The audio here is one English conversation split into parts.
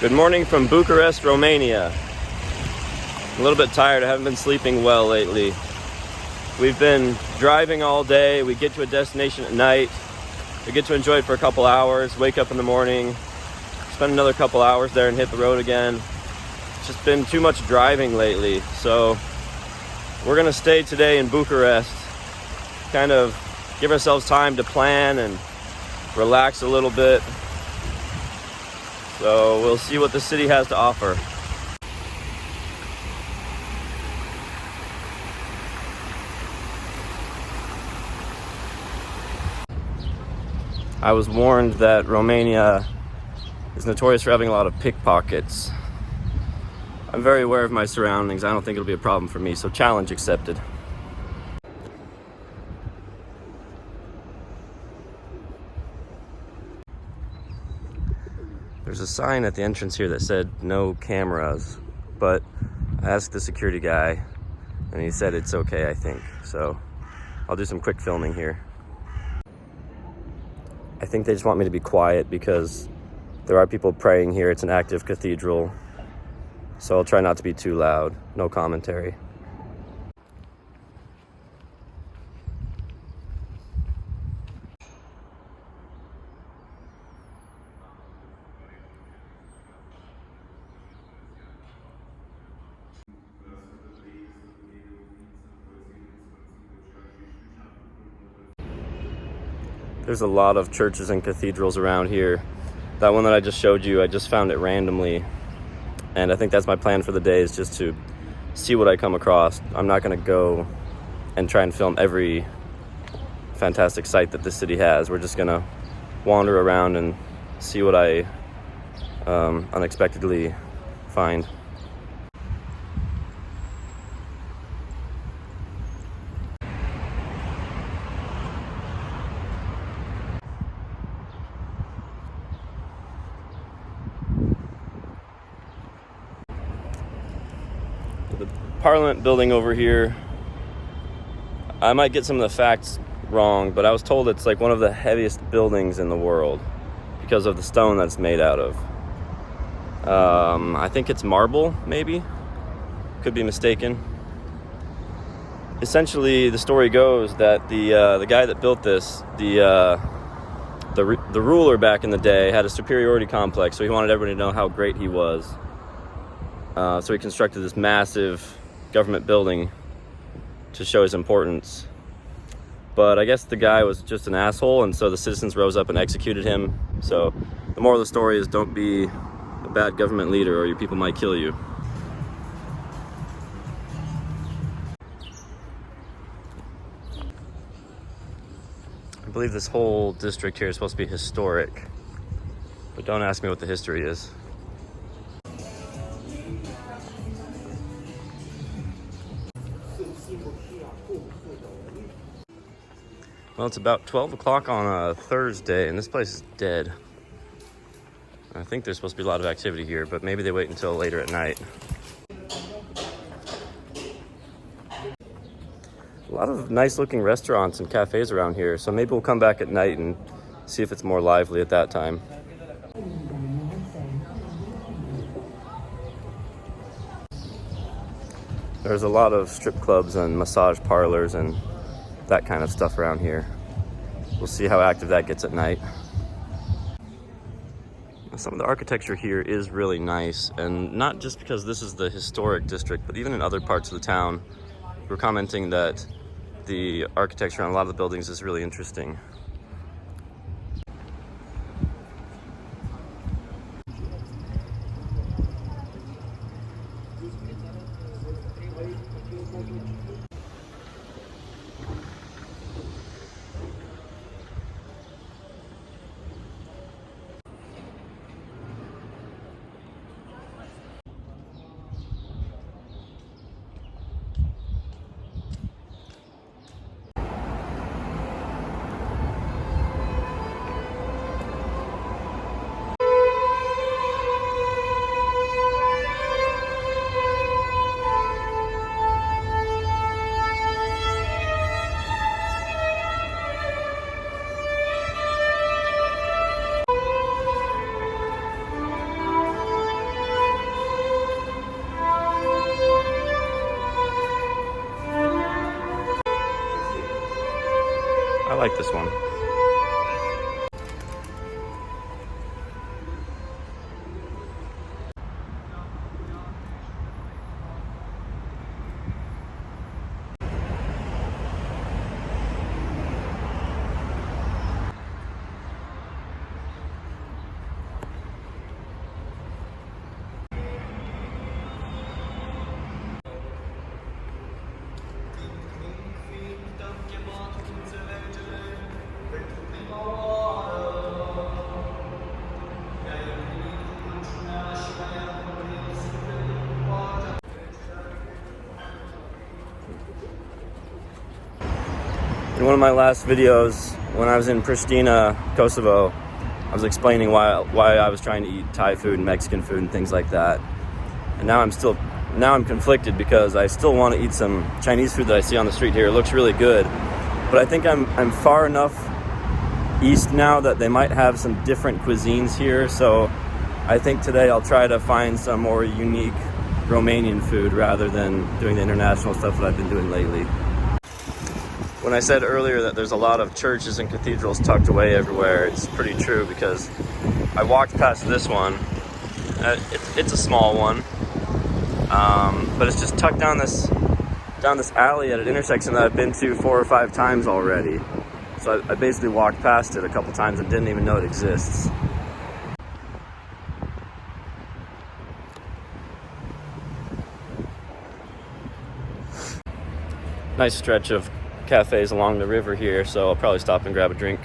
Good morning from Bucharest, Romania. I'm a little bit tired. I haven't been sleeping well lately. We've been driving all day. We get to a destination at night. We get to enjoy it for a couple hours, wake up in the morning, spend another couple hours there and hit the road again. It's just been too much driving lately. So we're gonna stay today in Bucharest, kind of give ourselves time to plan and relax a little bit. So we'll see what the city has to offer. I was warned that Romania is notorious for having a lot of pickpockets. I'm very aware of my surroundings. I don't think it'll be a problem for me, so challenge accepted. There's a sign at the entrance here that said no cameras, but I asked the security guy and he said it's okay, I think. So I'll do some quick filming here. I think they just want me to be quiet because there are people praying here. It's an active cathedral. So I'll try not to be too loud. No commentary. There's a lot of churches and cathedrals around here. That one that I just showed you, I just found it randomly. And I think that's my plan for the day, is just to see what I come across. I'm not gonna go and try and film every fantastic site that this city has. We're just gonna wander around and see what I unexpectedly find. The Parliament building over here, I might get some of the facts wrong, but I was told it's like one of the heaviest buildings in the world because of the stone that's made out of. I think it's marble, maybe. Could be mistaken. Essentially, the story goes that the guy that built this, the ruler back in the day, had a superiority complex, so he wanted everybody to know how great he was. So he constructed this massive government building to show his importance. But I guess the guy was just an asshole, and so the citizens rose up and executed him. So the moral of the story is, don't be a bad government leader or your people might kill you. I believe this whole district here is supposed to be historic, but don't ask me what the history is. Well, it's about 12 o'clock on a Thursday, and this place is dead. I think there's supposed to be a lot of activity here, but maybe they wait until later at night. A lot of nice-looking restaurants and cafes around here, so maybe we'll come back at night and see if it's more lively at that time. There's a lot of strip clubs and massage parlors and that kind of stuff around here. We'll see how active that gets at night. Some of the architecture here is really nice, and not just because this is the historic district, but even in other parts of the town, we're commenting that the architecture on a lot of the buildings is really interesting. I like this one. In one of my last videos, when I was in Pristina, Kosovo, I was explaining why I was trying to eat Thai food and Mexican food and things like that. And now I'm conflicted because I still want to eat some Chinese food that I see on the street here. It looks really good, but I think I'm far enough east now that they might have some different cuisines here. So I think today I'll try to find some more unique Romanian food rather than doing the international stuff that I've been doing lately. When I said earlier that there's a lot of churches and cathedrals tucked away everywhere, it's pretty true because I walked past this one. It's a small one, but it's just tucked down this alley at an intersection that I've been to 4 or 5 times already. So I basically walked past it a couple times and didn't even know it exists. Nice stretch of cafes along the river here, so I'll probably stop and grab a drink.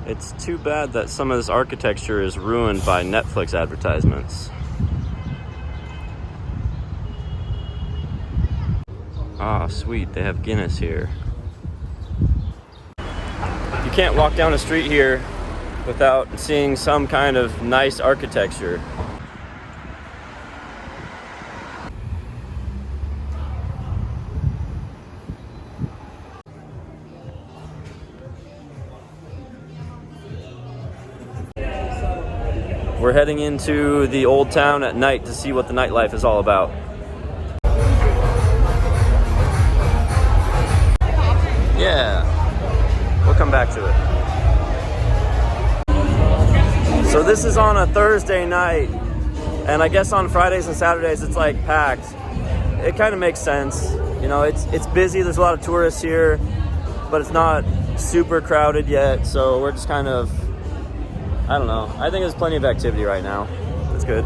It's too bad that some of this architecture is ruined by Netflix advertisements. Ah, sweet, they have Guinness here. You can't walk down a street here without seeing some kind of nice architecture. We're heading into the old town at night to see what the nightlife is all about. Yeah, we'll come back to it. So this is on a Thursday night, and I guess on Fridays and Saturdays it's like packed. It kind of makes sense. You know, it's busy, there's a lot of tourists here, but it's not super crowded yet, so we're just kind of, I don't know. I think there's plenty of activity right now. That's good.